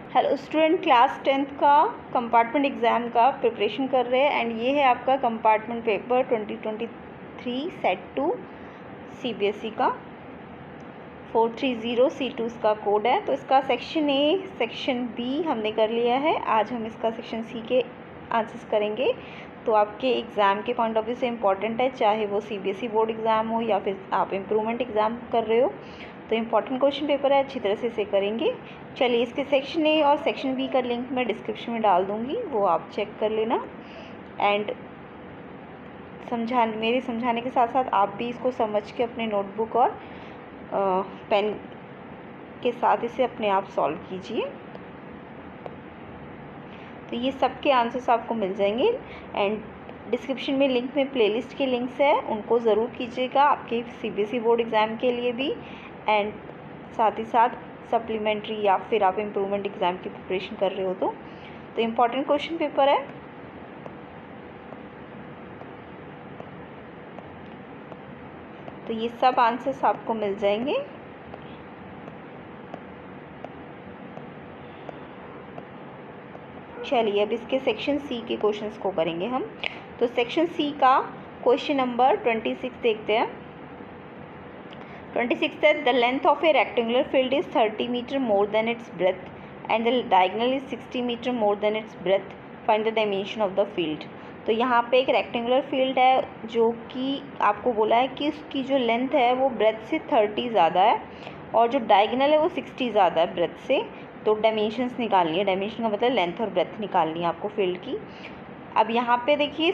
Hello student, class 10th का compartment exam का preparation कर रहे हैं एंड ये है आपका कंपार्टमेंट पेपर 2023 सेट 2 सीबीएसई का 430 C2 इसका कोड है। तो इसका सेक्शन ए सेक्शन बी हमने कर लिया है। आज हम इसका सेक्शन सी के आंसर्स करेंगे। तो आपके एग्ज़ाम के पॉइंट ऑफ व्यू से इम्पॉर्टेंट है, चाहे वो सीबीएसई बोर्ड एग्ज़ाम हो या फिर आप इम्प्रूवमेंट एग्ज़ाम कर रहे हो, तो इम्पॉर्टेंट क्वेश्चन पेपर है, अच्छी तरह से इसे करेंगे। चलिए, इसके सेक्शन ए और सेक्शन बी का लिंक मैं डिस्क्रिप्शन में डाल दूँगी, वो आप चेक कर लेना। एंड मेरे समझाने के साथ साथ आप भी इसको समझ के अपने नोटबुक और पेन के साथ इसे अपने आप सॉल्व कीजिए। तो ये सब के आंसर्स आपको मिल जाएंगे एंड डिस्क्रिप्शन में लिंक में प्लेलिस्ट के लिंक्स है, उनको ज़रूर कीजिएगा आपके सीबीएसई बोर्ड एग्ज़ाम के लिए भी एंड साथ ही साथ सप्लीमेंट्री या फिर आप इम्प्रूवमेंट एग्ज़ाम की प्रिपरेशन कर रहे हो तो इम्पॉर्टेंट क्वेश्चन पेपर है। तो ये सब आंसर्स आपको मिल जाएंगे। चलिए, अब इसके सेक्शन सी के क्वेश्चंस को करेंगे हम। तो सेक्शन सी का क्वेश्चन नंबर 26 देखते हैं। 26 है, the length of a rectangular field is 30 metre more than its breadth and the diagonal is 60 metre more than its breadth, find the dimension of the field. तो यहाँ पे एक rectangular field है जो कि आपको बोला है कि उसकी जो लेंथ है वो ब्रेथ से 30 ज़्यादा है और जो डायगोनल है वो 60 ज़्यादा है ब्रेथ से। तो डायमेंशंस निकालनी है, डायमेंशन का मतलब लेंथ और ब्रेथ निकालनी है आपको फील्ड की। अब यहाँ पे देखिए,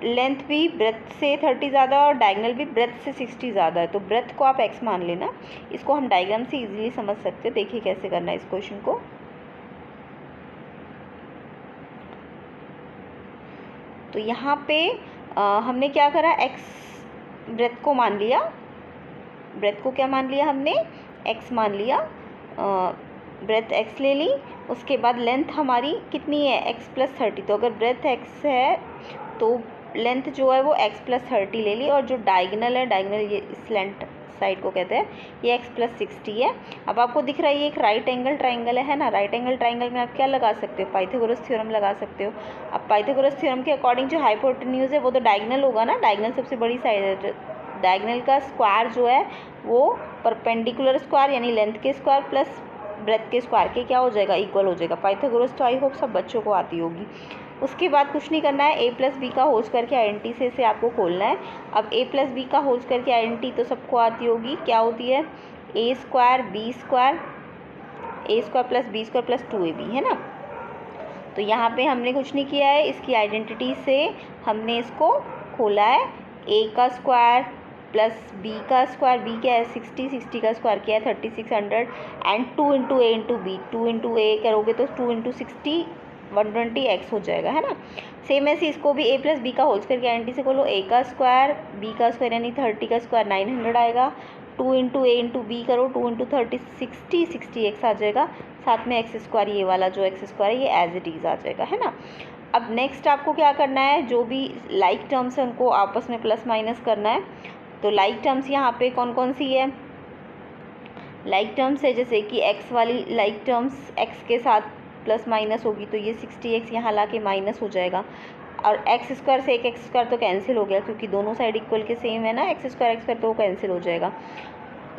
लेंथ भी ब्रेथ से 30 ज़्यादा और डायगोनल भी ब्रेथ से 60 ज़्यादा है, तो ब्रेथ को आप x मान लेना। इसको हम डायग्राम से इजीली समझ सकते हैं। देखिए कैसे करना है इस क्वेश्चन को। तो यहाँ पे हमने क्या करा, x ब्रेथ को मान लिया, ब्रेथ को क्या मान लिया हमने, x मान लिया, ब्रेथ x ले ली। उसके बाद लेंथ हमारी कितनी है, x + 30। तो अगर ब्रेथ x है तो लेंथ जो है वो x + 30 ले ली और जो डायगोनल है, डायगोनल ये इस लेंथ साइड को कहते हैं, ये x + 60 है। अब आपको दिख रहा है ये एक राइट एंगल ट्राइंगल है ना। राइट एंगल ट्राइंगल में आप क्या लगा सकते हो, पाइथागोरस थ्योरम लगा सकते हो। अब पाइथागोरस थ्योरम के अकॉर्डिंग जो हाइपोटेन्यूज है वो तो डायगोनल होगा ना, डायगोनल सबसे बड़ी साइड है। डायगोनल का स्क्वायर जो है वो परपेंडिकुलर स्क्वायर यानी लेंथ के स्क्वायर प्लस ब्रेथ के स्क्वायर के क्या हो जाएगा, इक्वल हो जाएगा। पाइथागोरस तो आई होप सब बच्चों को आती होगी। उसके बाद कुछ नहीं करना है, a + b का होल स्क्वायर की आइडेंटिटी से इसे आपको खोलना है। अब a + b का होल स्क्वायर की आइडेंटिटी तो सबको आती होगी, क्या होती है, a² b² a² + b² + 2ab है ना। तो यहाँ पे हमने कुछ नहीं किया है, इसकी आइडेंटिटी से हमने इसको खोला है। a का स्क्वायर प्लस b का स्क्वायर, b क्या है 60, 60 का स्क्वायर क्या है 3600 एंड 2 × a × b, 2 × a करोगे तो 2 × 60 120x हो जाएगा है ना। सेम ऐसे इसको भी a + b का होल स्क्वायर की आइडेंटिटी से खोलो, a का स्क्वायर b का स्क्वायर यानी 30 का स्क्वायर 900 आएगा, 2 × a × b करो, 2 × 30 60, 60x आ जाएगा, साथ में x² ये वाला जो x² है ये एज इट इज़ आ जाएगा है ना। अब नेक्स्ट आपको क्या करना है, जो भी लाइक टर्म्स है उनको आपस में प्लस माइनस करना है। तो लाइक टर्म्स यहाँ पे कौन कौन सी है, लाइक टर्म्स है जैसे कि x वाली लाइक टर्म्स x के साथ प्लस माइनस होगी तो ये 60x यहाँ ला के माइनस हो जाएगा और x² से एक x² तो कैंसिल हो गया क्योंकि दोनों साइड इक्वल के सेम है ना, x² तो वो कैंसिल हो जाएगा,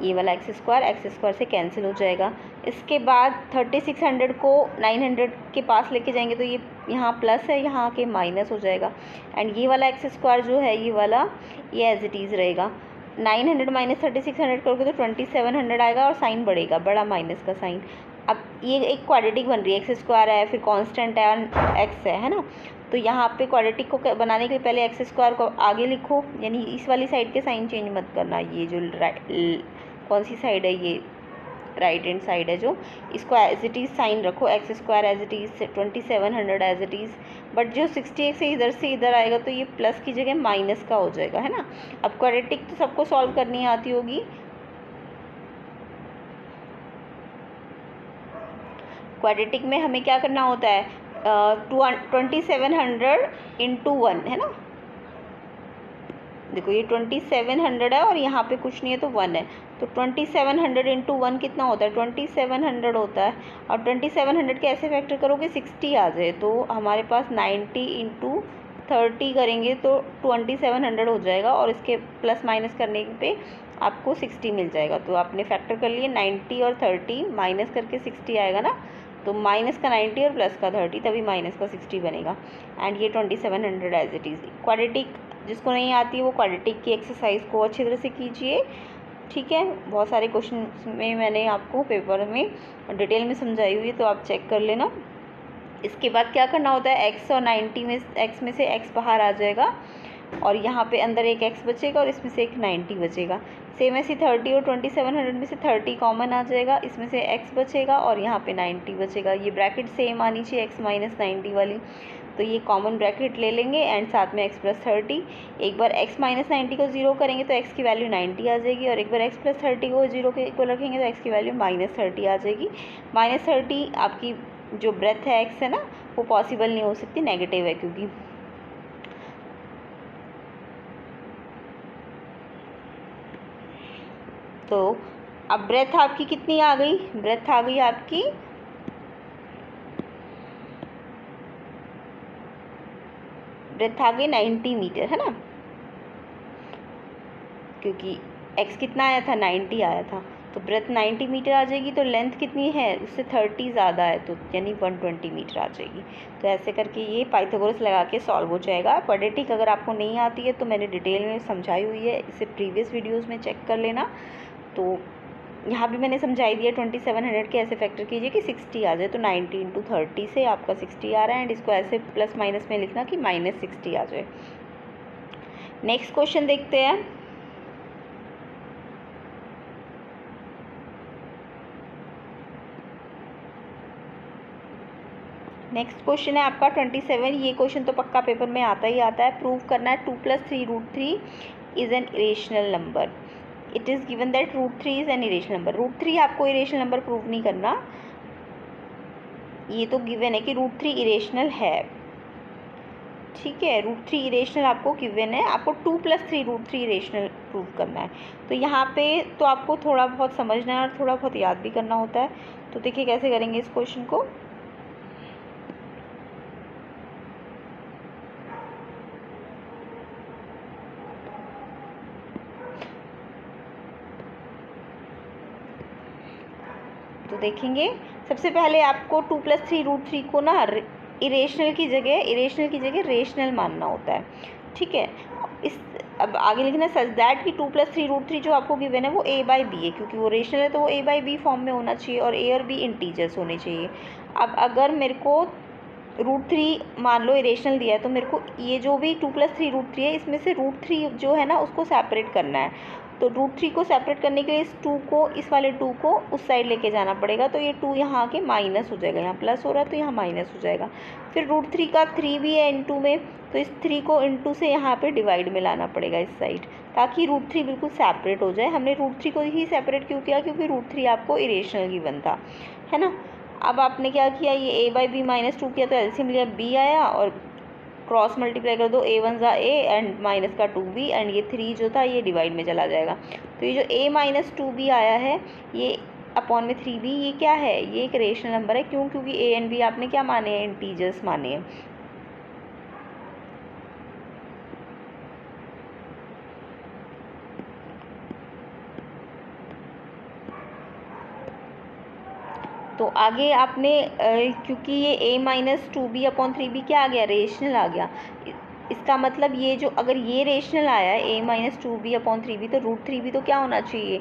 ये वाला x² से कैंसिल हो जाएगा। इसके बाद 3600 को 900 के पास लेके जाएंगे तो ये यहाँ प्लस है, यहाँ के माइनस हो जाएगा एंड ये वाला x² जो है ये वाला ये एज इट इज़ रहेगा। 900 - 3600 करोगे तो 2700 आएगा और साइन बढ़ेगा, बड़ा माइनस का साइन। अब ये एक क्वाड्रेटिक बन रही है, x² है फिर कांस्टेंट है और x है ना। तो यहाँ पे क्वाड्रेटिक को बनाने के लिए पहले x² को आगे लिखो, यानी इस वाली साइड के साइन चेंज मत करना, ये जो कौन सी साइड है ये राइट हैंड साइड है जो, इसको एज इट इज़ साइन रखो, x² as it is 2700 as it is, but जो 60x से इधर आएगा तो ये प्लस की जगह माइनस का हो जाएगा है ना। अब क्वाड्रेटिक तो सबको सॉल्व करनी आती होगी, क्वाड्रेटिक में हमें क्या करना होता है 2700 × 1 है ना। देखो ये 2700 है और यहाँ पे कुछ नहीं है तो 1 है, तो 2700 इंटू 1 कितना होता है, 2700 होता है। और 2700 कैसे फैक्टर करोगे, 60 आ जाए तो हमारे पास 90 इंटू 30 करेंगे तो 2700 हो जाएगा, और इसके प्लस माइनस करने पे आपको 60 मिल जाएगा। तो आपने फैक्टर कर लिए 90 और 30, माइनस करके 60 आएगा ना, तो माइनस का 90 और प्लस का 30, तभी माइनस का 60 बनेगा। एंड ये 2700 एज इट इज़। क्वाड्रेटिक जिसको नहीं आती है वो क्वाड्रेटिक की एक्सरसाइज को अच्छी तरह से कीजिए, ठीक है। बहुत सारे क्वेश्चन में मैंने आपको पेपर में डिटेल में समझाई हुई है, तो आप चेक कर लेना। इसके बाद क्या करना होता है, x और 90 में x में से x बाहर आ जाएगा, और यहाँ पे अंदर एक x बचेगा और इसमें से एक 90 बचेगा। सेम ऐसे 30 और 2700 में से 30 कॉमन आ जाएगा, इसमें से x बचेगा और यहाँ पे 90 बचेगा। ये ब्रैकेट सेम आनी चाहिए x माइनस 90 वाली, तो ये कॉमन ब्रैकेट ले लेंगे एंड साथ में x प्लस 30। एक बार x माइनस 90 को 0 करेंगे तो x की वैल्यू 90 आ जाएगी, और एक बार x प्लस 30 को 0 के इक्वल रखेंगे तो x की वैल्यू माइनस 30 आ जाएगी। माइनस 30 आपकी जो ब्रेथ है x है ना, वो पॉसिबल नहीं हो सकती, नेगेटिव है क्योंकि। तो अब ब्रेथ आपकी कितनी आ गई, ब्रेथ आ गई आपकी ब्रेथ आ गई 90 मीटर, है ना, क्योंकि x कितना आया था, 90 आया था, तो ब्रेथ 90 मीटर आ जाएगी। तो लेंथ कितनी है, उससे 30 ज़्यादा है, तो यानी 120 मीटर आ जाएगी। तो ऐसे करके ये पाइथागोरस लगा के सॉल्व हो जाएगा। क्वाड्रेटिक अगर आपको नहीं आती है तो मैंने डिटेल में समझाई हुई है, इसे प्रीवियस वीडियोज़ में चेक कर लेना। तो यहाँ भी मैंने समझाई दिया 2700 के ऐसे फैक्टर कीजिए कि 60 आ जाए, तो 90 इंटू 30 से आपका 60 आ रहा है, एंड इसको ऐसे प्लस माइनस में लिखना कि माइनस 60 आ जाए। नेक्स्ट क्वेश्चन देखते हैं। नेक्स्ट क्वेश्चन है आपका 27। ये क्वेश्चन तो पक्का पेपर में आता ही आता है। प्रूव करना है 2 + 3√3 is an irrational number. It is given that √3 is an irrational number. √3 आपको इरेशनल नंबर प्रूव नहीं करना, ये तो गिवन है कि √3 इरेशनल है, ठीक है। √3 इरेशनल आपको गिवन है, आपको 2 + 3√3 इरेशनल प्रूव करना है। तो यहाँ पे तो आपको थोड़ा बहुत समझना है और थोड़ा बहुत याद भी करना होता है। तो देखिए कैसे करेंगे इस क्वेश्चन को। तो देखेंगे सबसे पहले आपको 2 + 3√3 को ना इरेशनल की जगह रेशनल मानना होता है, ठीक है। इस अब आगे लिखना सच दैट कि 2 + 3√3 जो आपको गिवन है वो a/b है, क्योंकि वो रेशनल है तो वो a/b फॉर्म में होना चाहिए, और a और b इंटीजर्स होने चाहिए। अब अगर मेरे को √3 मान लो इरेशनल दिया है, तो मेरे को ये जो भी 2 + 3√3 है, इसमें से √3 जो है ना उसको सेपरेट करना है। तो √3 को सेपरेट करने के लिए इस वाले 2 को उस साइड लेके जाना पड़ेगा। तो ये 2 यहाँ आके माइनस हो जाएगा, यहाँ प्लस हो रहा है तो यहाँ माइनस हो जाएगा। फिर √3 का 3 भी है इनटू में, तो इस 3 को इनटू से यहाँ पे डिवाइड में लाना पड़ेगा इस साइड, ताकि √3 बिल्कुल सेपरेट हो जाए। हमने √3 को ही सेपरेट क्यों किया, क्योंकि √3 आपको इरेशनल गिवन था, है ना। अब आपने क्या किया, ये a/b -2 किया तो एलसीएम लिया, b आया, और क्रॉस मल्टीप्लाई कर दो, a1 ज़ा a एंड माइनस का 2b, एंड ये 3 जो था ये डिवाइड में चला जाएगा। तो ये जो a - 2b आया है, ये अपॉन में 3b, ये क्या है, ये एक रेशनल नंबर है। क्यों, क्योंकि a एंड b आपने क्या माने हैं, इंटीजर्स माने हैं। तो आगे आपने क्योंकि ये a - 2b अपॉन 3b क्या आ गया, रेशनल आ गया। इसका मतलब ये जो अगर ये रेशनल आया है a - 2b अपॉन 3b, तो √3 भी तो क्या होना चाहिए,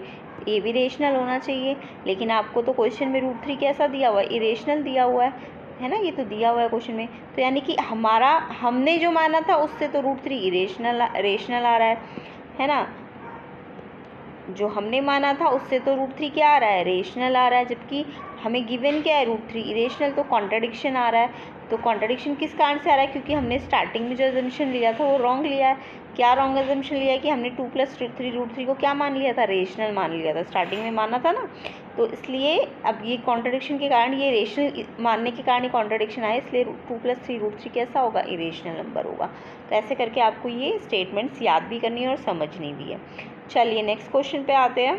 a भी रेशनल होना चाहिए। लेकिन आपको तो क्वेश्चन में √3 कैसा दिया हुआ है, इरेशनल दिया हुआ है ना, ये तो दिया हुआ है क्वेश्चन में। तो यानी कि हमने जो माना था उससे तो √3 रेशनल आ रहा है ना। जो हमने माना था उससे तो √3 क्या आ रहा है, रेशनल आ रहा है, जबकि हमें गिवन क्या है, √3 इरेशनल। तो कॉन्ट्राडिक्शन आ रहा है। तो कॉन्ट्राडिक्शन किस कारण से आ रहा है, क्योंकि हमने स्टार्टिंग में जो अजम्पशन लिया था वो रॉन्ग लिया है। क्या रॉन्ग अजम्पशन लिया है कि हमने 2 + 3√3 को क्या मान लिया था, रेशनल मान लिया था, स्टार्टिंग में माना था ना। तो इसलिए अब ये कॉन्ट्राडिक्शन के कारण, ये रेशनल मानने के कारण ये कॉन्ट्राडिक्शन आया, इसलिए 2 + 3√3 कैसा होगा, इरेशनल नंबर होगा। तो ऐसे करके आपको ये स्टेटमेंट्स याद भी करनी है और समझनी भी है। चलिए नेक्स्ट क्वेश्चन पे आते हैं।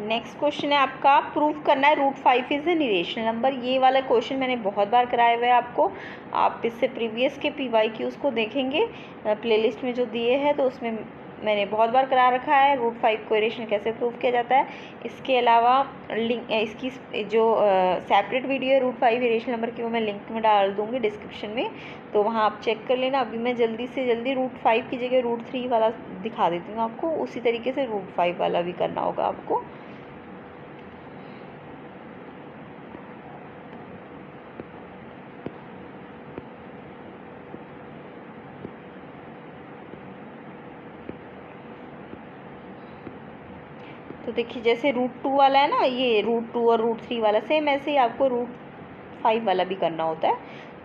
नेक्स्ट क्वेश्चन है आपका, प्रूफ करना है root 5 is an irrational number. ये वाला क्वेश्चन मैंने बहुत बार कराया हुआ है आपको, आप इससे प्रीवियस के PYQs को देखेंगे प्लेलिस्ट में जो दिए हैं, तो उसमें मैंने बहुत बार करा रखा है रूट 5 को इरेशनल कैसे प्रूफ किया जाता है। इसके अलावा लिंक इसकी जो सेपरेट वीडियो है रूट 5 इरेशनल नंबर की, वो मैं लिंक में डाल दूँगी डिस्क्रिप्शन में, तो वहाँ आप चेक कर लेना। अभी मैं जल्दी से जल्दी रूट 5 की जगह रूट 3 वाला दिखा देती हूँ आपको, उसी तरीके से रूट 5 वाला भी करना होगा आपको। तो देखिए जैसे रूट 2 वाला है ना, ये रूट 2 और रूट 3 वाला सेम, ऐसे ही आपको रूट 5 वाला भी करना होता है।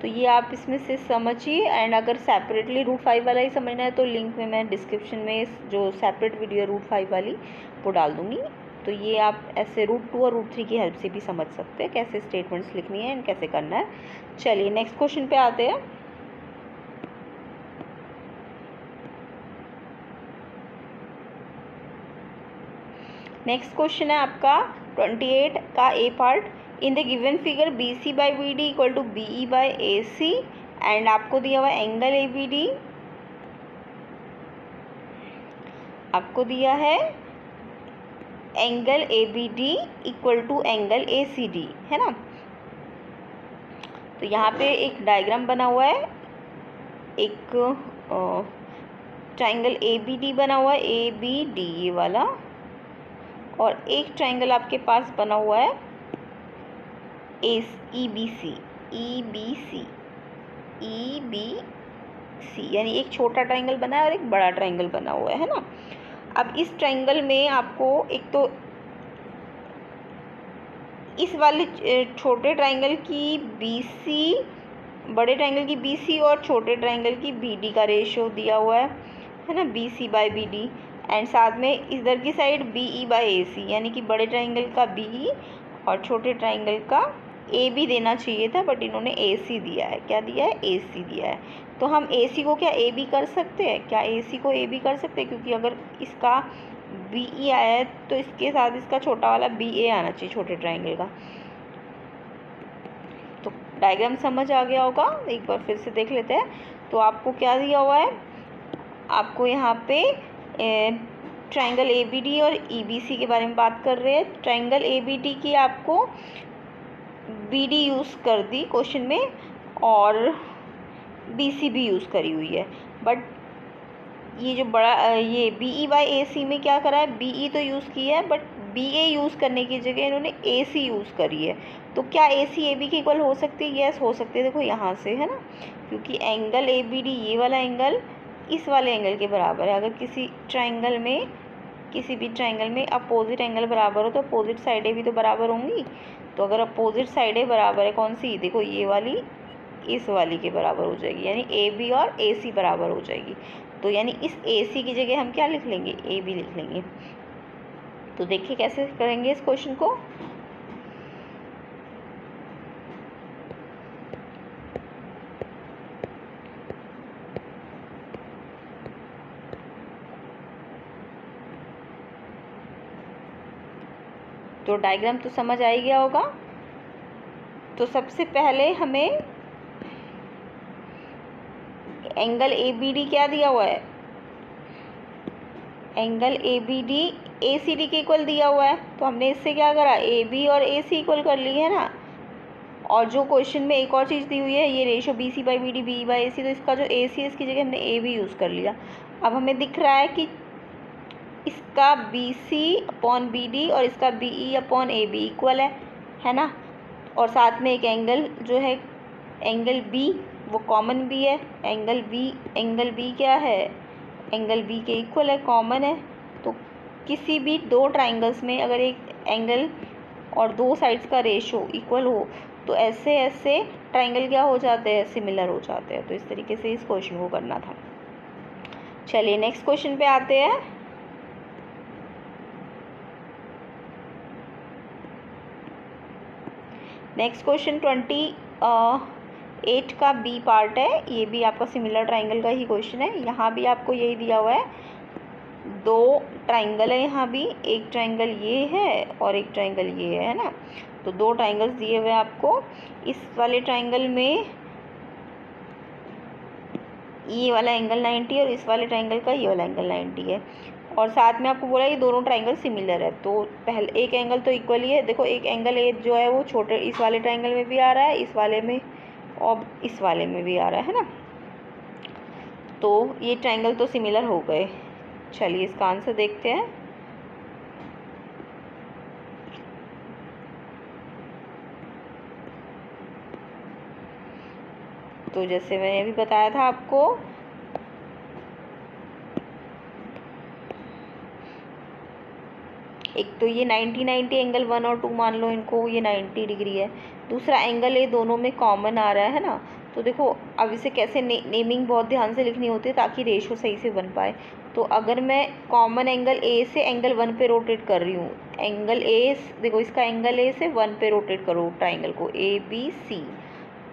तो ये आप इसमें से समझिए, एंड अगर सेपरेटली रूट 5 वाला ही समझना है तो लिंक में मैं डिस्क्रिप्शन में जो सेपरेट वीडियो है रूट 5 वाली वो डाल दूँगी। तो ये आप ऐसे रूट 2 और रूट 3 की हेल्प से भी समझ सकते हैं कैसे स्टेटमेंट्स लिखनी है एंड कैसे करना है। चलिए नेक्स्ट क्वेश्चन पे आते हैं। नेक्स्ट क्वेश्चन है आपका 28 का A part, in the given figure BC by BD equal to BE by AC, and आपको दिया हुआ एंगल ABD, आपको दिया है angle ABD equal to angle ACD, है ना। तो यहाँ पे एक डायग्राम बना हुआ है, एक ट्राइंगल ABD बना हुआ है, ABD ये वाला, और एक ट्राइंगल आपके पास बना हुआ है EBC, यानी एक छोटा ट्राइंगल बना है और एक बड़ा ट्राइंगल बना हुआ है ना। अब इस ट्राइंगल में आपको एक तो इस वाले छोटे ट्राइंगल की BC, बड़े ट्राइंगल की BC और छोटे ट्राइंगल की BD का रेशियो दिया हुआ है ना, BC बाई BD, एंड साथ में इधर की साइड BE बाई AC, यानी कि बड़े ट्राइंगल का BE और छोटे ट्राइंगल का AB देना चाहिए था, बट इन्होंने AC दिया है। क्या दिया है? AC दिया है। तो हम AC को क्या AB कर सकते हैं? क्या AC को AB कर सकते हैं? क्योंकि अगर इसका BE आया है तो इसके साथ इसका छोटा वाला BA आना चाहिए, छोटे ट्राइंगल का। तो डायग्राम समझ आ गया होगा, एक बार फिर से देख लेते हैं। तो आपको क्या दिया हुआ है, आपको यहाँ पे ट्राइंगल ABD और EBC के बारे में बात कर रहे हैं। ट्राइंगल ABD की आपको BD यूज़ कर दी क्वेश्चन में, और BC भी यूज़ करी हुई है, बट ये जो बड़ा ये BE बाई AC में क्या करा है, BE तो यूज़ किया है, बट BA यूज़ करने की जगह इन्होंने AC यूज़ करी है। तो क्या AC AB के इक्वल हो सकती है? यस हो सकती है। देखो यहाँ से, है ना, क्योंकि एंगल ABD ये वाला एंगल इस वाले एंगल के बराबर है। अगर किसी ट्राइंगल में, किसी भी ट्राइंगल में अपोजिट एंगल बराबर हो तो अपोजिट साइडें भी तो बराबर होंगी। तो अगर अपोजिट साइडें बराबर है, कौन सी? देखो ये वाली इस वाली के बराबर हो जाएगी, यानी AB और AC बराबर हो जाएगी। तो यानी इस AC की जगह हम क्या लिख लेंगे? AB लिख लेंगे। तो देखिए कैसे करेंगे इस क्वेश्चन को। तो डायग्राम तो समझ आ ही गया होगा। तो सबसे पहले हमें एंगल ABD क्या दिया हुआ है, एंगल ABD ACD के इक्वल दिया हुआ है। तो हमने इससे क्या करा, AB और AC इक्वल कर ली है ना। और जो क्वेश्चन में एक और चीज़ दी हुई है, ये ratio BC by BD, BE by AC, तो इसका जो AC है इसकी जगह हमने AB यूज़ कर लिया। अब हमें दिख रहा है कि इसका BC अपॉन BD और इसका BE अपॉन AB इक्वल है ना। और साथ में एक एंगल जो है एंगल B, वो कॉमन भी है। एंगल B क्या है, एंगल B के इक्वल है, कॉमन है। तो किसी भी दो ट्राइंगल्स में अगर एक एंगल और दो साइड्स का रेशो इक्वल हो तो ऐसे ट्राइंगल क्या हो जाते हैं, सिमिलर हो जाते हैं। तो इस तरीके से इस क्वेश्चन को करना था। चलिए नेक्स्ट क्वेश्चन पे आते हैं। नेक्स्ट क्वेश्चन 28 का B पार्ट है, ये भी आपका सिमिलर ट्राइंगल का ही क्वेश्चन है। यहाँ भी आपको यही दिया हुआ है, दो ट्राइंगल है यहाँ भी, एक ट्राइंगल ये है और एक ट्राइंगल ये है ना। तो दो ट्राइंगल्स दिए हुए आपको। इस वाले ट्राइंगल में ये वाला एंगल 90 और इस वाले ट्राइंगल का ये वाला एंगल 90 है। और साथ में आपको बोला ये दोनों ट्राइंगल सिमिलर है, तो पहले एक एंगल तो इक्वल ही है। देखो एक एंगल ए जो है वो छोटे इस वाले ट्राइंगल में भी आ रहा है, इस वाले में और इस वाले में भी आ रहा है ना। तो ये ट्राइंगल तो सिमिलर हो गए। चलिए इसका आंसर देखते हैं। तो जैसे मैंने अभी बताया था आपको, एक तो ये 90 एंगल 1 और 2 मान लो इनको, ये 90 डिग्री है। दूसरा एंगल ए दोनों में कॉमन आ रहा है ना। तो देखो अब इसे कैसे नेमिंग बहुत ध्यान से लिखनी होती है ताकि रेशो सही से बन पाए। तो अगर मैं कॉमन एंगल ए से एंगल 1 पे रोटेट कर रही हूँ, एंगल ए देखो इसका एंगल ए से 1 पे रोटेट करो ट्राइंगल को ABC,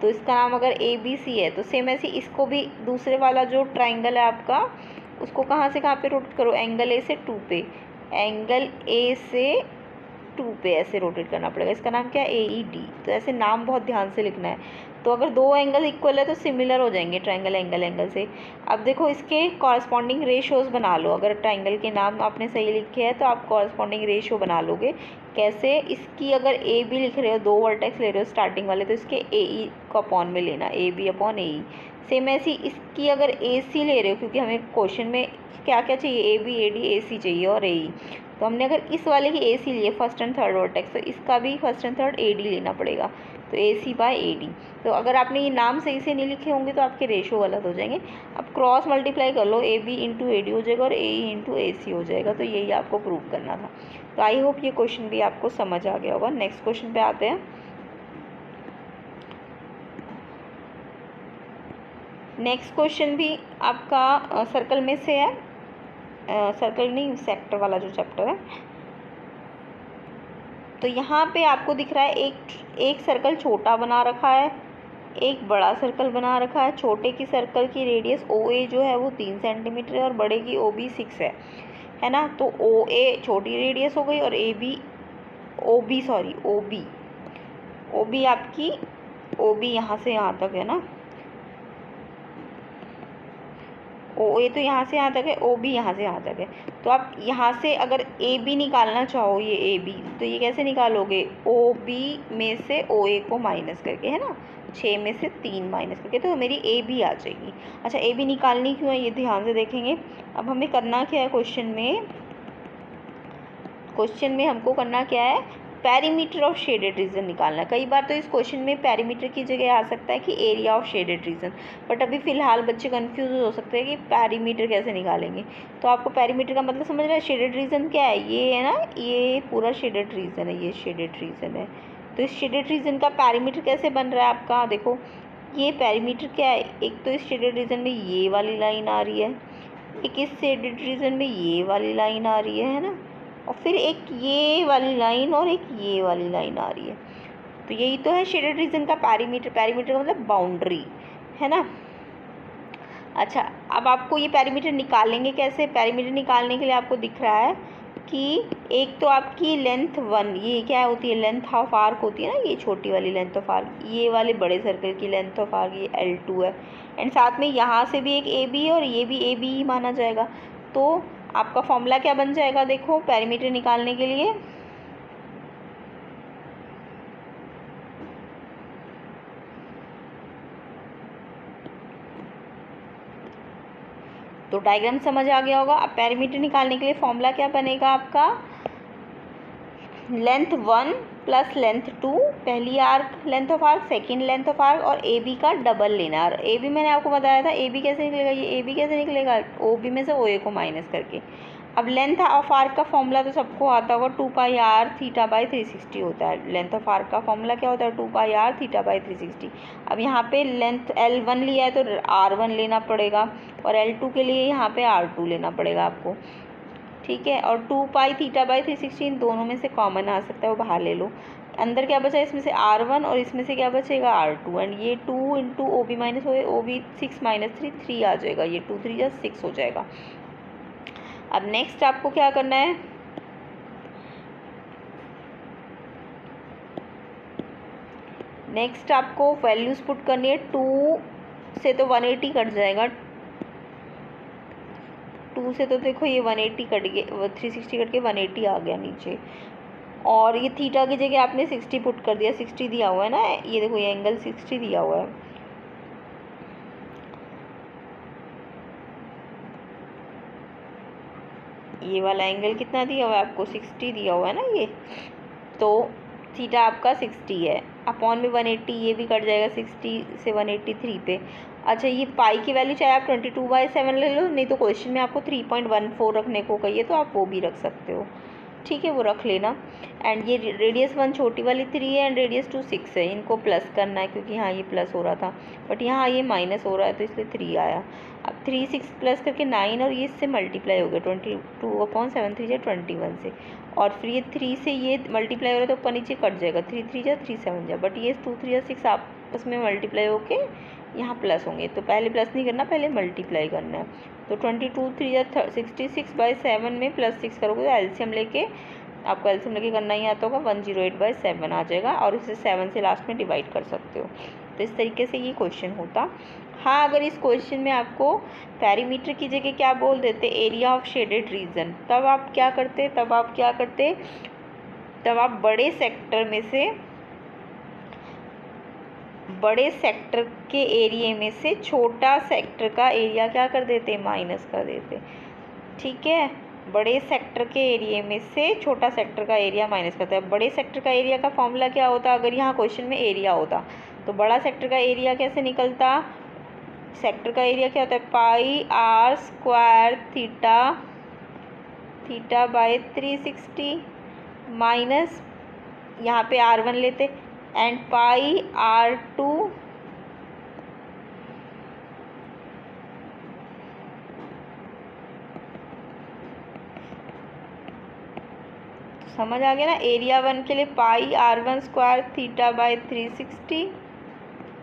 तो इसका नाम अगर ABC है तो सेम ऐसे इसको भी दूसरे वाला जो ट्राइंगल है आपका उसको कहाँ से कहाँ पे रोटेट करो, एंगल ए से 2 पे, एंगल ए से 2 पे ऐसे रोटेट करना पड़ेगा। इसका नाम क्या है, AED। तो ऐसे नाम बहुत ध्यान से लिखना है। तो अगर दो एंगल इक्वल है तो सिमिलर हो जाएंगे ट्राइंगल एंगल से। अब देखो इसके कॉरस्पॉन्डिंग रेशोज़ बना लो। अगर ट्राइंगल के नाम आपने सही लिखे हैं तो आप कॉरस्पॉन्डिंग रेशो बना लोगे। कैसे, इसकी अगर AB लिख रहे हो, दो वर्टेक्स ले रहे हो स्टार्टिंग वाले, तो इसके AE को अपॉन में लेना, AB अपॉन AE। सेम ऐसी इसकी अगर AC ले रहे हो, क्योंकि हमें क्वेश्चन में क्या क्या चाहिए, AB AD AC चाहिए और AE। तो हमने अगर इस वाले की AC लिए फर्स्ट एंड थर्ड वर्टेक्स, तो इसका भी फर्स्ट एंड थर्ड AD लेना पड़ेगा, तो AC बाय AD। तो अगर आपने ये नाम सही से नहीं लिखे होंगे तो आपके रेशो गलत हो जाएंगे। अब क्रॉस मल्टीप्लाई कर लो, AB इंटू AD हो जाएगा और AE इंटू AC हो जाएगा। तो यही आपको प्रूव करना था। तो आई होप ये क्वेश्चन भी आपको समझ आ गया होगा। नेक्स्ट क्वेश्चन पे आते हैं। नेक्स्ट क्वेश्चन भी आपका सर्कल में से है, सर्कल नहीं सेक्टर वाला जो चैप्टर है। तो यहाँ पे आपको दिख रहा है एक सर्कल छोटा बना रखा है, एक बड़ा सर्कल बना रखा है। छोटे की सर्कल की रेडियस OA जो है वो 3 सेंटीमीटर है और बड़े की OB 6 है ना। तो OA छोटी रेडियस हो गई और OB आपकी OB यहाँ से यहाँ तक है ना। OA तो यहाँ से यहाँ तक है, OB यहाँ से यहाँ तक है। तो आप यहाँ से अगर AB निकालना चाहो, ये AB, तो ये कैसे निकालोगे, OB में से OA को माइनस करके, है ना, 6 में से 3 माइनस करके, तो मेरी AB आ जाएगी। अच्छा AB निकालनी क्यों है ये ध्यान से देखेंगे। अब हमें करना क्या है, क्वेश्चन में हमको करना क्या है, पेरीमीटर ऑफ शेडेड रीजन निकालना है। कई बार तो इस क्वेश्चन में पेरीमीटर की जगह आ सकता है कि area of shaded region, but अभी फ़िलहाल बच्चे कंफ्यूज हो सकते हैं कि पेरीमीटर कैसे निकालेंगे। तो आपको पेरीमीटर का मतलब समझ रहा है, शेडेड रीजन क्या है, ये है ना, ये पूरा शेडेड रीजन है, ये शेडेड रीजन है। तो इस शेडेड रीजन का पेरीमीटर कैसे बन रहा है आपका, देखो ये पेरीमीटर क्या है, एक तो इस शेडेड रीजन में ये वाली लाइन आ रही है, एक इस शेडेड रीजन में ये वाली लाइन आ रही है ना, और फिर एक ये वाली लाइन और एक ये वाली लाइन आ रही है। तो यही तो है शेडेड रीजन का पेरीमीटर। पेरीमीटर का मतलब बाउंड्री, है ना। अच्छा अब आपको ये पेरीमीटर निकालेंगे कैसे, पेरीमीटर निकालने के लिए आपको दिख रहा है कि एक तो आपकी लेंथ 1, ये क्या होती है, लेंथ ऑफ आर्क होती है ना, ये छोटी वाली लेंथ ऑफ आर्क, ये वाले बड़े सर्कल की लेंथ ऑफ आर्क ये L2 है। एंड साथ में यहाँ से भी एक AB है और ये भी AB ही माना जाएगा। तो आपका फॉर्मूला क्या बन जाएगा, देखो पेरीमीटर निकालने के लिए, तो डायग्राम समझ आ गया होगा। अब पेरीमीटर निकालने के लिए फॉर्मूला क्या बनेगा आपका, लेंथ 1 प्लस लेंथ 2, पहली arc length of arc, second length of arc, और AB का डबल लेना। और AB मैंने आपको बताया था, AB कैसे निकलेगा, ये AB कैसे निकलेगा, OB में से OA को माइनस करके। अब लेंथ ऑफ आर्क का फॉर्मूला तो सबको आता होगा, 2πr थीटा बाई 360 होता है। लेंथ ऑफ आर्क का फॉर्मूला क्या होता है, 2πr थीटा बाई 360। अब यहाँ पे लेंथ L1 लिया है तो R1 लेना पड़ेगा, और L2 के लिए यहाँ पे R2 लेना पड़ेगा आपको, ठीक है। और 2π थीटा बाई 360 इन दोनों में से कॉमन आ सकता है, वो बाहर ले लो। अंदर क्या बचा है, इसमें से R1 और इसमें से क्या बचेगा R2, एंड ये 2 into OB minus OB 6 minus 3 आ जाएगा, ये 2 3 6 हो जाएगा। अब नेक्स्ट आपको क्या करना है, नेक्स्ट आपको वैल्यूज़ पुट करनी है। 2 से तो 180 कट जाएगा, 2 से तो देखो ये 180 कट गया, 360 कट के 180 आ गया नीचे। और ये थीटा की जगह आपने 60 पुट कर दिया, 60 दिया हुआ है ना, ये देखो ये एंगल 60 दिया हुआ है। ये वाला एंगल कितना दिया हुआ है आपको, 60 दिया हुआ है ना ये, तो थीटा आपका 60 है। अपॉन में 180, ये भी कट जाएगा 60 से 183 पे। अच्छा, ये पाई की वैल्यू चाहे आप 22/7 ले लो, नहीं तो क्वेश्चन में आपको 3.14 रखने को कहिए तो आप वो भी रख सकते हो, ठीक है, वो रख लेना। एंड ये रेडियस 1 छोटी वाली 3 है एंड रेडियस 2 6 है, इनको प्लस करना है क्योंकि यहाँ ये प्लस हो रहा था बट यहाँ ये माइनस हो रहा है तो इसलिए 3 आया। अब 3 6 प्लस करके 9 और ये इससे मल्टीप्लाई हो गया 22/7 3 21 से, और फिर ये 3 से ये मल्टीप्लाई हो रहा है तो ऊपर नीचे कट जाएगा, 3 3 जा 3 7 जा, बट ये 2 3 6 आपस में मल्टीप्लाई होके यहाँ प्लस होंगे, तो पहले प्लस नहीं करना, पहले मल्टीप्लाई करना है। तो 22 3 जा 66/7 में प्लस 6 करोगे तो एलसीएम लेके, आपको एलसीएम लेके करना ही आता होगा, 108/7 आ जाएगा, और इसे 7 से लास्ट में डिवाइड कर सकते हो। तो इस तरीके से ये क्वेश्चन होता। हाँ, अगर इस क्वेश्चन में आपको पैरीमीटर की जगह क्या बोल देते, एरिया ऑफ शेडेड रीजन, तब आप क्या करते, तब आप बड़े सेक्टर में से, बड़े सेक्टर के एरिया में से छोटा सेक्टर का एरिया क्या कर देते, माइनस कर देते, ठीक है। बड़े सेक्टर के एरिया में से छोटा सेक्टर का एरिया माइनस करता है। बड़े सेक्टर का एरिया का फॉर्मूला क्या होता, अगर यहाँ क्वेश्चन में एरिया होता तो बड़ा सेक्टर का एरिया कैसे निकलता, सेक्टर का एरिया क्या होता है, πr² थीटा बाय 360 माइनस यहाँ पे r1 लेते एंड πr2 समझ आ गया ना। एरिया 1 के लिए πr1² थीटा बाय 360,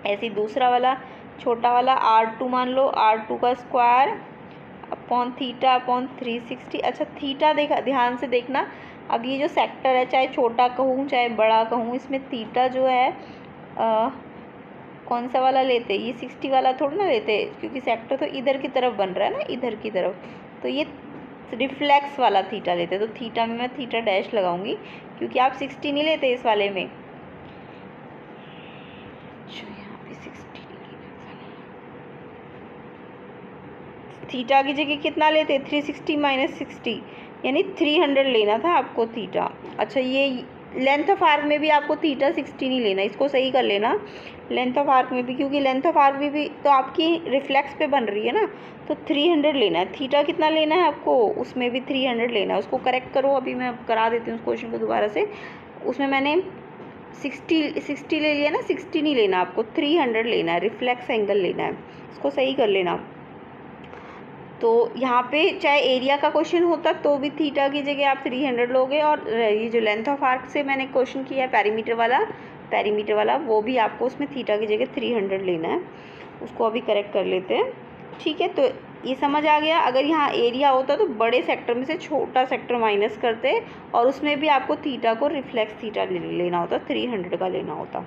ऐसे दूसरा वाला छोटा वाला r2 मान लो, r2 का स्क्वायर अपॉन थीटा अपॉन 360। अच्छा, थीटा देखा, ध्यान से देखना, अब ये जो सेक्टर है, चाहे छोटा कहूँ चाहे बड़ा कहूँ, इसमें थीटा जो है कौन सा वाला लेते, ये 60 वाला थोड़ा ना लेते, क्योंकि सेक्टर तो इधर की तरफ बन रहा है ना, इधर की तरफ, तो ये रिफ्लेक्स वाला थीटा लेते। तो थीटा में मैं थीटा डैश लगाऊंगी क्योंकि आप 60 नहीं लेते इस वाले में, यहाँ पे 60 थीटा की जगह कितना लेते, 360 माइनस 60 यानी 300 लेना था आपको थीटा। अच्छा, ये लेंथ ऑफ आर्क में भी आपको थीटा 60 नहीं लेना, इसको सही कर लेना लेंथ ऑफ आर्क में भी, क्योंकि लेंथ ऑफ आर्क में भी तो आपकी रिफ्लेक्स पे बन रही है ना, तो 300 लेना है। थीटा कितना लेना है आपको, उसमें भी 300 लेना है। उसको करेक्ट करो, अभी मैं करा देती हूँ उस क्वेश्चन को दोबारा से। उसमें मैंने 60 ले लिया ना, 60 नहीं लेना आपको, 300 लेना है, रिफ्लेक्स एंगल लेना है, इसको सही कर लेना। तो यहाँ पे चाहे एरिया का क्वेश्चन होता तो भी थीटा की जगह आप 300 लोगे, और ये जो लेंथ ऑफ आर्क से मैंने क्वेश्चन किया है पैरीमीटर वाला वो भी आपको उसमें थीटा की जगह 300 लेना है। उसको अभी करेक्ट कर लेते हैं, ठीक है। तो ये समझ आ गया। अगर यहाँ एरिया होता तो बड़े सेक्टर में से छोटा सेक्टर माइनस करते और उसमें भी आपको थीटा को रिफ्लेक्स थीटा लेना होता, 300 का लेना होता।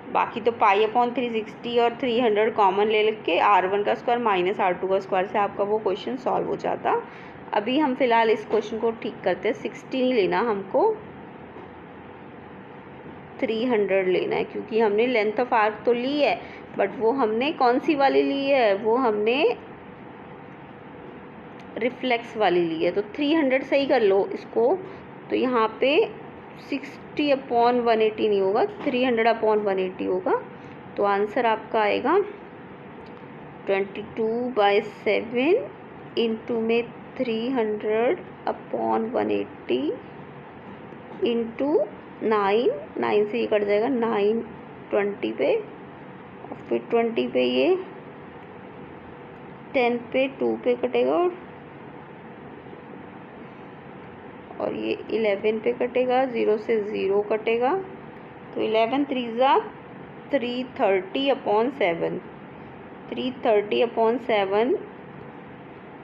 बाकी तो π/360 और 300 कॉमन ले के r1 का स्क्वायर माइनस r2 का स्क्वायर से आपका वो क्वेश्चन सॉल्व हो जाता। अभी हम फिलहाल इस क्वेश्चन को ठीक करते हैं। 60 नहीं लेना हमको, 300 लेना है, क्योंकि हमने लेंथ ऑफ आर्क तो ली है बट वो हमने कौन सी वाली ली है, वो हमने रिफ्लेक्स वाली ली है। तो 300 सही कर लो इसको। तो यहाँ पे 60/180 नहीं होगा, 300/180 होगा। तो आंसर आपका आएगा 22/7 इंटू में 300/180 इंटू 9 से ये कट जाएगा, 9 20 पे, और फिर 20 पे ये 10 पे 2 पे कटेगा, और ये 11 पे कटेगा, 0 से 0 कटेगा, तो 11 3 330/7 330/7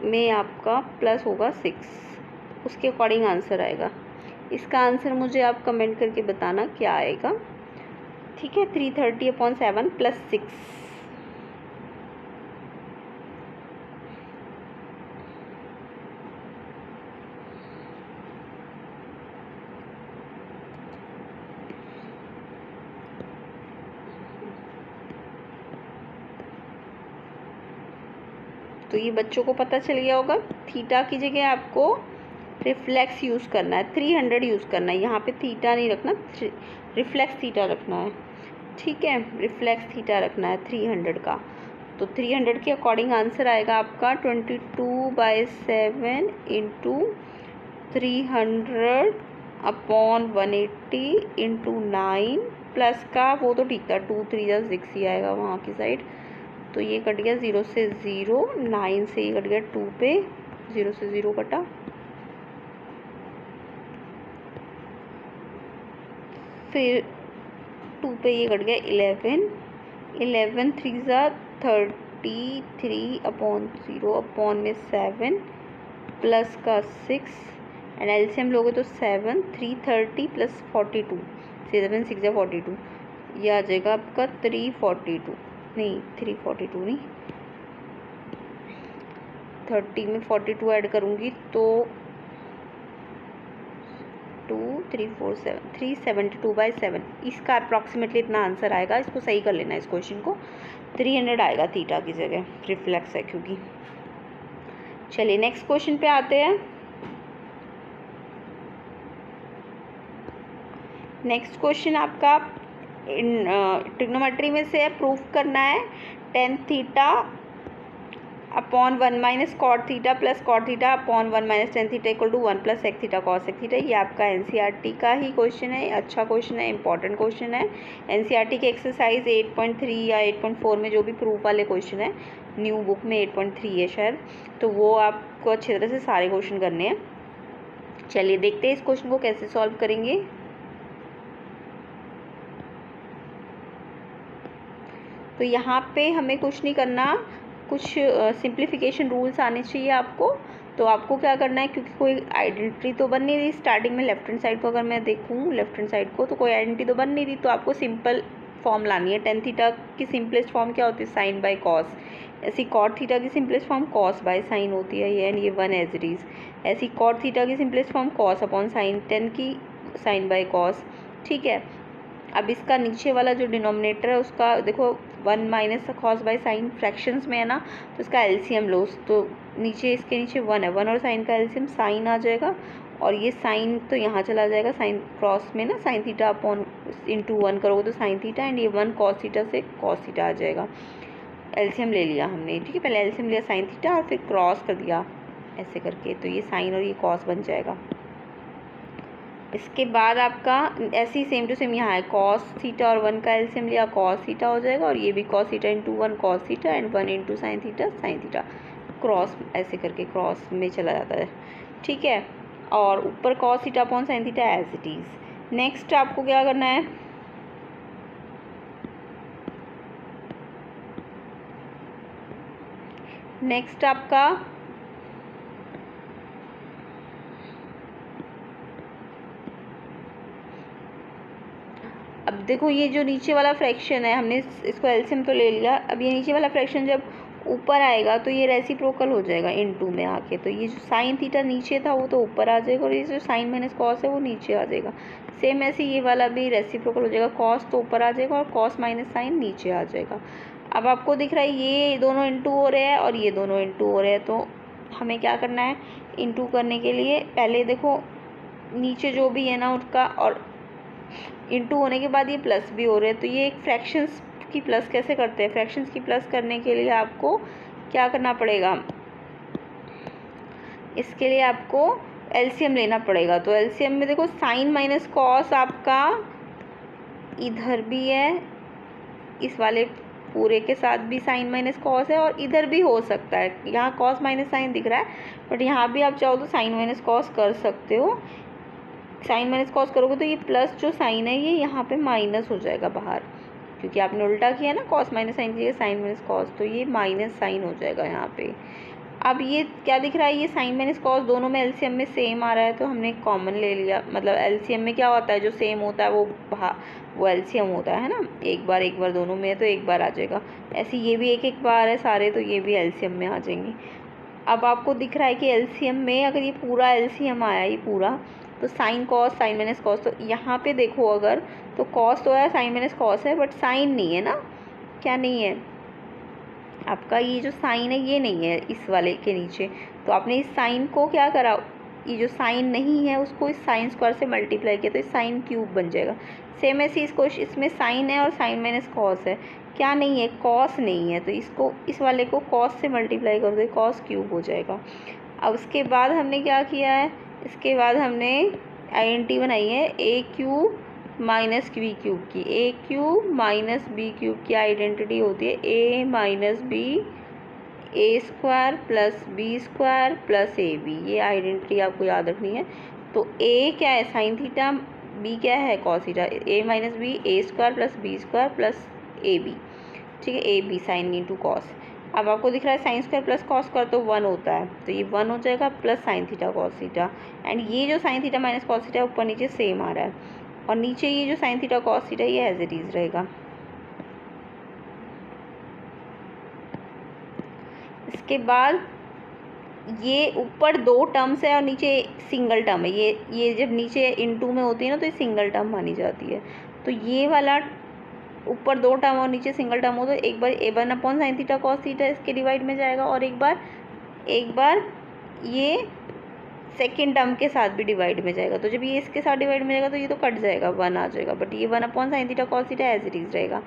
में आपका प्लस होगा 6, उसके अकॉर्डिंग आंसर आएगा। इसका आंसर मुझे आप कमेंट करके बताना क्या आएगा, ठीक है। 330/7 + 6। तो ये बच्चों को पता चल गया होगा। थीटा की जगह आपको रिफ्लेक्स यूज़ करना है, 300 यूज़ करना है, यहाँ पे थीटा नहीं रखना, रिफ्लेक्स थीटा रखना है, ठीक है। रिफ्लेक्स थीटा रखना है 300 का। तो 300 के अकॉर्डिंग आंसर आएगा आपका 22/7 × 300/180 × 9 प्लस का वो तो ठीक था, 2 3 जा 6 ही आएगा वहाँ की साइड। तो ये कट गया 0 से 0, 9 से ये कट गया 2 पे, 0 से 0 कटा, फिर 2 पे ये कट गया 11, 11 3 जा 33/0/7 प्लस का 6 एंड एलसीएम लोगे तो 7, 330 + 42, 7 6 जा 42, ये आ जाएगा आपका 342 नहीं, 342 नहीं, 30 में 42 ऐड करूँगी तो 2 3 4 7 372/7, इसका अप्रॉक्सीमेटली इतना आंसर आएगा। इसको सही कर लेना, इस क्वेश्चन को 300 आएगा थीटा की जगह, रिफ्लेक्स है क्योंकि। चलिए नेक्स्ट क्वेश्चन पे आते हैं। नेक्स्ट क्वेश्चन आपका ट्रिग्नोमेट्री में से है, प्रूफ करना है tan θ/1 - cot θ + cot θ/1 - tan θ = 1 + sec θ cos sec θ। ये आपका एनसीईआरटी का ही क्वेश्चन है, अच्छा क्वेश्चन है, इंपॉर्टेंट क्वेश्चन है। एनसीईआरटी के एक्सरसाइज 8.3 या 8.4 में जो भी प्रूफ वाले क्वेश्चन है, न्यू बुक में 8.3 है शायद, तो वो आपको अच्छी तरह से सारे क्वेश्चन करने हैं। चलिए देखते हैं इस क्वेश्चन को कैसे सॉल्व करेंगे। तो यहाँ पे हमें कुछ नहीं करना, कुछ सिंप्लीफिकेशन रूल्स आने चाहिए आपको। तो आपको क्या करना है, क्योंकि कोई आइडेंटिटी तो बन नहीं रही स्टार्टिंग में, लेफ्ट हैंड साइड को अगर मैं देखूँ लेफ्ट हैंड साइड को, तो कोई आइडेंटिटी तो बन नहीं रही, तो आपको सिंपल फॉर्म लानी है। tan θ की सिंपलेस्ट फॉर्म क्या होती है, sin बाई कॉस। ऐसी cot θ की simplest form cos by sin होती है, ये एंड ये 1 एज इट इज़। ऐसी cot θ की सिंपलेस्ट फॉर्म cos/sin, tan की sin बाई कॉस, ठीक है। अब इसका नीचे वाला जो डिनोमिनेटर है उसका देखो 1 - cos बाई साइन फ्रैक्शंस में है ना, तो इसका एलसीएम लो, तो नीचे इसके नीचे 1 है, 1 और साइन का एलसीएम साइन आ जाएगा, और ये साइन तो यहाँ चला जाएगा, साइन क्रॉस में ना sin θ अपॉन × 1 करोगे तो sin θ, एंड ये 1 cos θ से cos θ आ जाएगा। एलसीएम ले लिया हमने, ठीक है, पहले एलसीएम लिया sin θ और फिर क्रॉस कर दिया ऐसे करके, तो ये साइन और ये कॉस बन जाएगा। इसके बाद आपका ऐसे ही सेम टू सेम यहाँ है, cos θ और 1 का एलसीएम लिया, cos θ हो जाएगा, और ये भी cos θ × 1 cos θ and 1 × sin θ, cross ऐसे करके क्रॉस में चला जाता है, ठीक है। और ऊपर cos θ upon sin θ as it is. Next आपको क्या करना है, नेक्स्ट आपका अब देखो ये जो नीचे वाला फ्रैक्शन है, हमने इसको एलसीएम तो ले लिया, अब ये नीचे वाला फ्रैक्शन जब ऊपर आएगा तो ये रेसिप्रोकल हो जाएगा इनटू में आके, तो ये जो साइन थीटा नीचे था वो तो ऊपर आ जाएगा, और ये जो साइन माइनस कॉस है वो नीचे आ जाएगा। सेम ऐसे ये वाला भी रेसिप्रोकल हो जाएगा, कॉस तो ऊपर आ जाएगा और कॉस माइनस साइन नीचे आ जाएगा। अब आपको दिख रहा है ये दोनों इंटू हो रहे हैं और ये दोनों इंटू हो रहे हैं, तो हमें क्या करना है, इंटू करने के लिए पहले देखो नीचे जो भी है ना उसका, और इंटू होने के बाद ये प्लस भी हो रहे हैं, तो ये एक फ्रैक्शंस की प्लस कैसे करते हैं, फ्रैक्शंस की प्लस करने के लिए आपको क्या करना पड़ेगा, इसके लिए आपको एलसीएम लेना पड़ेगा। तो एलसीएम में देखो साइन माइनस कॉस आपका इधर भी है, इस वाले पूरे के साथ भी साइन माइनस कॉस है, और इधर भी हो सकता है, यहाँ कॉस माइनस साइन दिख रहा है, बट यहाँ भी आप चाहो तो साइन माइनस कॉस कर सकते हो। साइन माइनस कॉस करोगे तो ये प्लस जो साइन है ये यहाँ पे माइनस हो जाएगा बाहर, क्योंकि आपने उल्टा किया ना, कॉस माइनस साइन की जगह साइन माइनस कॉस, तो ये माइनस साइन हो जाएगा यहाँ पे। अब ये क्या दिख रहा है, ये साइन माइनस कॉस दोनों में एलसीएम में सेम आ रहा है, तो हमने कॉमन ले लिया। मतलब एलसीएम में क्या होता है, जो सेम होता है वो एलसीएम होता है ना। एक बार दोनों में है तो एक बार आ जाएगा। ऐसे ये भी एक बार है सारे, तो ये भी एलसीएम में आ जाएंगे। अब आपको दिख रहा है कि एलसीएम में अगर ये पूरा एलसीएम आया, ये पूरा, तो sine cos sine minus cos, तो यहाँ पे देखो अगर, तो कॉस तो है, साइन माइनस कॉस है, बट साइन नहीं है ना। क्या नहीं है आपका, ये जो साइन है ये नहीं है इस वाले के नीचे। तो आपने इस साइन को क्या करा, ये जो साइन नहीं है उसको इस साइन स्क्वायर से मल्टीप्लाई किया, तो इस साइन क्यूब बन जाएगा। सेम ऐसे इसमें साइन है और साइन माइनस कॉस है, क्या नहीं है, कॉस नहीं है, तो इसको इस वाले को कॉस से मल्टीप्लाई कर दो, कॉस क्यूब हो जाएगा। अब उसके बाद हमने क्या किया है, इसके बाद हमने आइडेंटिटी बनाई है a cube minus b cube की। A cube minus b cube की आइडेंटिटी होती है a minus b a square plus b square plus a b. ये आइडेंटिटी आपको याद रखनी है। तो ए क्या है, साइन थीटा, बी क्या है, cos theta. A minus b a square plus b square plus a b, ठीक है, a b sine into cos. अब आपको दिख रहा है sine square plus cos square तो 1 होता है, तो ये 1 हो जाएगा plus sine theta cos theta. And ये जो sine theta minus cos theta ऊपर नीचे सेम आ रहा है, और नीचे ये जो साइन थीटा कॉस थीटा ये एज इट इज़ रहेगा। इसके बाद ये ऊपर 2 टर्म्स है और नीचे सिंगल टर्म है। ये जब नीचे इनटू में होती है ना तो ये सिंगल टर्म मानी जाती है। तो ये वाला ऊपर 2 टर्म और नीचे सिंगल टर्म हो तो एक बार A1 upon sine theta cos theta इसके डिवाइड में जाएगा, और एक बार ये सेकेंड टर्म के साथ भी डिवाइड में जाएगा। तो जब ये इसके साथ डिवाइड में जाएगा तो ये तो कट जाएगा, 1 आ जाएगा, बट ये 1 upon sine theta cos theta as it is रहेगा।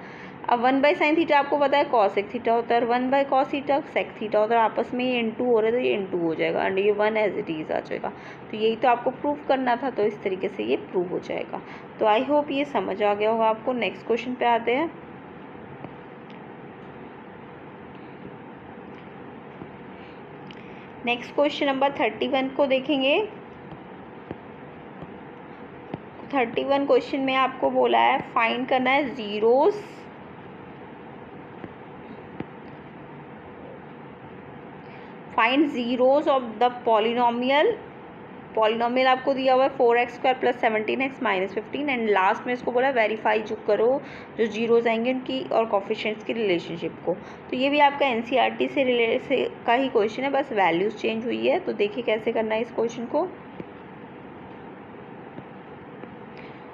अब 1 बाई साइन थीटा आपको पता है कॉसेक थीटा होता है, और 1 by cos theta sec theta होता है। आपस में ये इनटू हो रहे तो ये इनटू हो जाएगा, एंड ये 1 एज इट इज़ आ जाएगा। तो यही तो आपको प्रूव करना था, तो इस तरीके से ये प्रूव हो जाएगा। तो आई होप ये समझ आ गया होगा आपको। नेक्स्ट क्वेश्चन पे आते हैं। नेक्स्ट क्वेश्चन नंबर 31 को देखेंगे। 31 क्वेश्चन में आपको बोला है फाइंड करना है zeros find zeros of the polynomial आपको दिया हुआ है 4x square plus 17x minus 15, and last में इसको बोला वेरीफाई जो करो जो जीरोस आएंगे उनकी और कोफिशिएंट्स की रिलेशनशिप को। तो ये भी आपका एनसीईआरटी से का ही क्वेश्चन है, बस वैल्यूज चेंज हुई है। तो देखिए कैसे करना है इस क्वेश्चन को।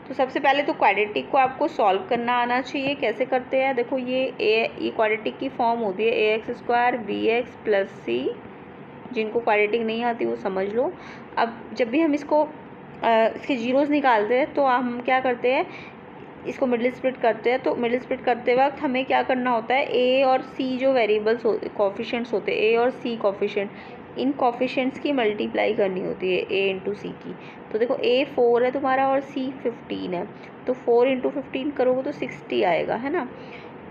तो सबसे पहले तो क्वाड्रेटिक को आपको सॉल्व करना आना चाहिए। कैसे करते हैं, देखो ये क्वाड्रेटिक की फॉर्म होती है ax स्क्वायर bx प्लस सी। जिनको क्वाड्रेटिक नहीं आती वो समझ लो। अब जब भी हम इसके जीरोस निकालते हैं तो हम क्या करते हैं, इसको मिडिल स्प्लिट करते हैं। तो मिडिल स्प्लिट करते वक्त हमें क्या करना होता है, ए और सी जो वेरिएबल्स कोफिशिएंट्स होते हैं, ए और सी कोफिशिएंट, इन कोफिशिएंट्स की मल्टीप्लाई करनी होती है ए इंटू सी की। तो देखो ए 4 है तुम्हारा और सी 15 है, तो 4 इंटू 15 करोगे तो 60 आएगा, है ना।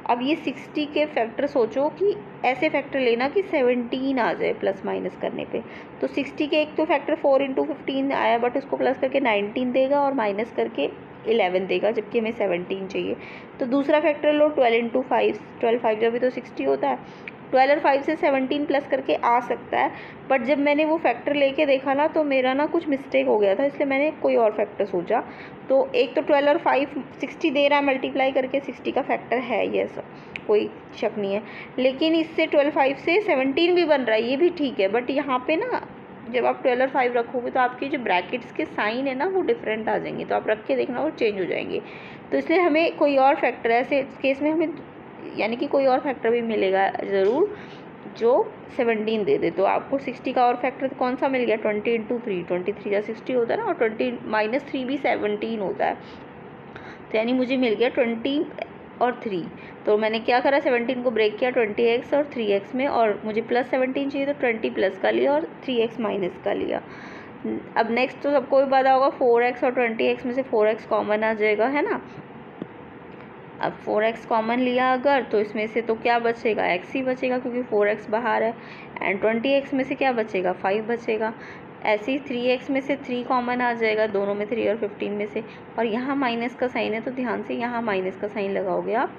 अब ये 60 के फैक्टर सोचो कि ऐसे फैक्टर लेना कि 17 आ जाए प्लस माइनस करने पे। तो 60 के एक तो फैक्टर 4 इंटू 15 आया, बट उसको प्लस करके 19 देगा और माइनस करके 11 देगा, जबकि हमें 17 चाहिए। तो दूसरा फैक्टर लो 12 इंटू 5, 12 5 जब भी तो 60 होता है। 12 और 5 से 17 प्लस करके आ सकता है, बट जब मैंने वो फैक्टर लेके देखा ना तो मेरा ना कुछ मिस्टेक हो गया था, इसलिए मैंने कोई और फैक्टर सोचा। तो एक तो 12 और 5 60 दे रहा है मल्टीप्लाई करके, 60 का फैक्टर है ये, सब कोई शक नहीं है। लेकिन इससे 12 5 से 17 भी बन रहा है, ये भी ठीक है, बट यहाँ पे ना जब आप 12 और 5 रखोगे तो आपकी जो ब्रैकेट्स के साइन है ना वो डिफरेंट आ जाएंगे, तो आप रख के देखना वो चेंज हो जाएंगे। तो इसलिए हमें कोई और फैक्टर है, ऐसे केस में हमें यानी कि कोई और फैक्टर भी मिलेगा ज़रूर जो 17 दे दे। तो आपको 60 का और फैक्टर कौन सा मिल गया, 20 इंटू 3, 23 या 60 होता है ना, और 20 माइनस 3 भी 17 होता है। तो यानी मुझे मिल गया 20 और 3। तो मैंने क्या करा, 17 को ब्रेक किया 20x और 3x में, और मुझे प्लस 17 चाहिए तो 20 प्लस का लिया और 3x माइनस का लिया। अब नेक्स्ट तो सबको भी पता होगा 4x और 20x में से 4x कॉमन आ जाएगा, है ना। अब 4x कॉमन लिया अगर, तो इसमें से तो क्या बचेगा, x ही बचेगा क्योंकि 4x बाहर है, एंड 20x में से क्या बचेगा, 5 बचेगा। ऐसे ही 3x में से 3 कॉमन आ जाएगा, दोनों में 3 और 15 में से, और यहाँ माइनस का साइन है तो ध्यान से यहाँ माइनस का साइन लगाओगे आप,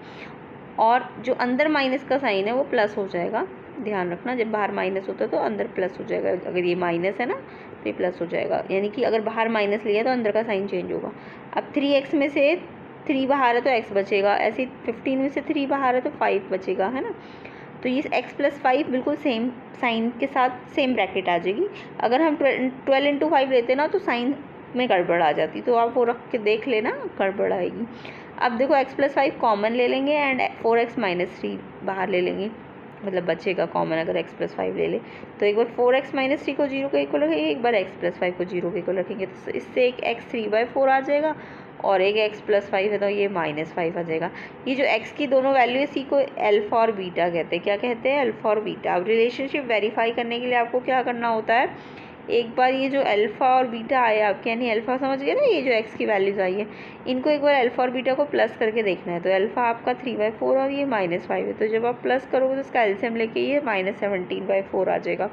और जो अंदर माइनस का साइन है वो प्लस हो जाएगा, ध्यान रखना, जब बाहर माइनस होता है तो अंदर प्लस हो जाएगा। अगर ये माइनस है ना तो ये प्लस हो जाएगा, यानी कि अगर बाहर माइनस लिया तो अंदर का साइन चेंज होगा। अब 3x में से 3 बाहर है तो x बचेगा, ऐसे ही 15 में से 3 बाहर है तो 5 बचेगा, है ना। तो ये x + 5 बिल्कुल सेम साइन के साथ सेम ब्रैकेट आ जाएगी। अगर हम 12 × 5 लेते ना तो साइन में गड़बड़ आ जाती, तो आप वो रख के देख लेना, गड़बड़ आएगी। अब देखो x + 5 कॉमन ले लेंगे एंड 4x - 3 बाहर ले लेंगे, मतलब बचेगा कॉमन अगर x + 5 ले ले। तो एक बार 4x - 3 को 0 के इक्वल रखेंगे, एक बार x + 5 को 0 के इक्वल रखेंगे, तो इससे एक x 3/4 आ जाएगा और एक x + 5 है तो ये -5 आ जाएगा। ये जो x की दोनों वैल्यू है इसी को अल्फ़ा और बीटा कहते हैं। क्या कहते हैं? अल्फ़ा और बीटा। अब रिलेशनशिप वेरीफाई करने के लिए आपको क्या करना होता है, एक बार ये जो अल्फ़ा और बीटा आया आपके, यानी अल्फ़ा समझ गए ना, ये जो x की वैल्यूज़ आई है इनको एक बार अल्फ़ा और बीटा को प्लस करके देखना है। तो अल्फ़ा आपका 3/4 और ये -5 है, तो जब आप प्लस करोगे तो इसका एलसीएम लेके ये -17/4 आ जाएगा।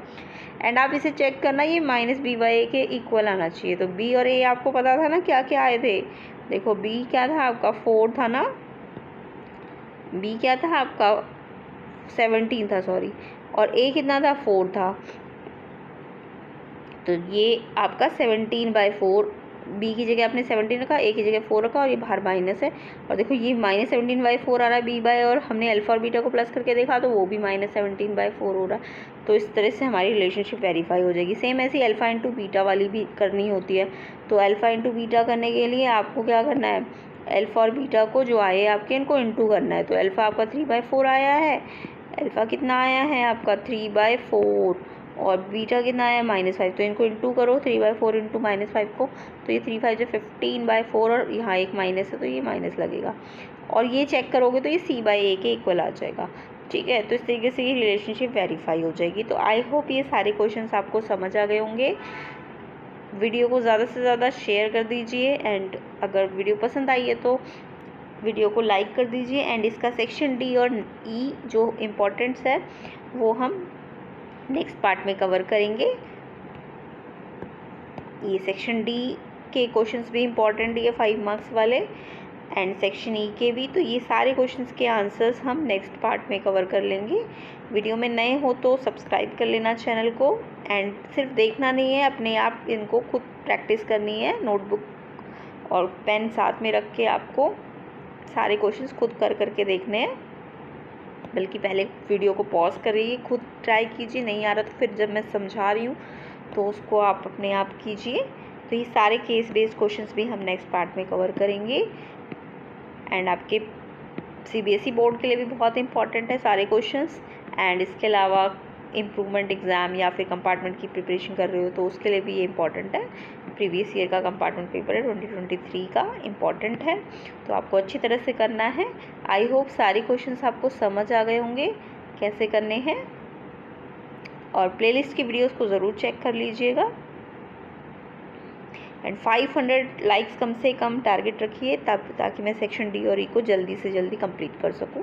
एंड आप इसे चेक करना, ये -b/a के इक्वल आना चाहिए। तो b और a आपको पता था ना क्या क्या आए थे। देखो b क्या था आपका 4 था ना, b क्या था आपका 17 था, सॉरी, और a कितना था 4 था। तो ये आपका 17/4, b की जगह आपने 17 रखा, a की जगह 4 रखा और ये बाहर माइनस है। और देखो ये -17/4 आ रहा है b/, और हमने अल्फ़ा और बीटा को प्लस करके देखा तो वो भी -17/4 हो रहा है। तो इस तरह से हमारी रिलेशनशिप वेरीफाई हो जाएगी। सेम ऐसी अल्फ़ा × बीटा वाली भी करनी होती है। तो अल्फ़ा × बीटा करने के लिए आपको क्या करना है, अल्फ़ा और बीटा को जो आए आपके इनको इंटू करना है। तो अल्फ़ा आपका 3/4 आया है, अल्फ़ा कितना आया है आपका 3/4 और बीटा कितना आया -5, तो इनको इंटू करो 3/4 × -5 को, तो ये 3×5 = 15/4 और यहाँ एक माइनस है तो ये माइनस लगेगा। और ये चेक करोगे तो ये c/a के इक्वल आ जाएगा। ठीक है, तो इस तरीके से ये रिलेशनशिप वेरीफाई हो जाएगी। तो आई होप ये सारे क्वेश्चंस आपको समझ आ गए होंगे। वीडियो को ज़्यादा से ज़्यादा शेयर कर दीजिए एंड अगर वीडियो पसंद आई है तो वीडियो को लाइक कर दीजिए। एंड इसका सेक्शन डी और ई जो इम्पोर्टेंट्स है वो हम नेक्स्ट पार्ट में कवर करेंगे। ये सेक्शन डी के क्वेश्चंस भी इम्पॉर्टेंट है 5 मार्क्स वाले, एंड सेक्शन ई के भी। तो ये सारे क्वेश्चंस के आंसर्स हम नेक्स्ट पार्ट में कवर कर लेंगे। वीडियो में नए हो तो सब्सक्राइब कर लेना चैनल को, एंड सिर्फ देखना नहीं है, अपने आप इनको खुद प्रैक्टिस करनी है। नोटबुक और पेन साथ में रख के आपको सारे क्वेश्चंस खुद करके देखने हैं। बल्कि पहले वीडियो को पॉज करिए, खुद ट्राई कीजिए, नहीं आ रहा तो फिर जब मैं समझा रही हूँ तो उसको आप अपने आप कीजिए। तो ये सारे केस बेस्ड क्वेश्चंस भी हम नेक्स्ट पार्ट में कवर करेंगे। एंड आपके CBSE बोर्ड के लिए भी बहुत इंपॉर्टेंट है सारे क्वेश्चंस। एंड इसके अलावा इम्प्रूवमेंट एग्ज़ाम या फिर कंपार्टमेंट की प्रिपरेशन कर रहे हो तो उसके लिए भी ये इम्पॉर्टेंट है। प्रीवियस ईयर का कंपार्टमेंट पेपर है 2023 का, इम्पॉर्टेंट है, तो आपको अच्छी तरह से करना है। आई होप सारे क्वेश्चंस आपको समझ आ गए होंगे कैसे करने हैं, और प्लेलिस्ट की वीडियोस को ज़रूर चेक कर लीजिएगा। एंड 500 लाइक्स कम से कम टारगेट रखिए ताकि मैं सेक्शन डी और ई को जल्दी से जल्दी कंप्लीट कर सकूं।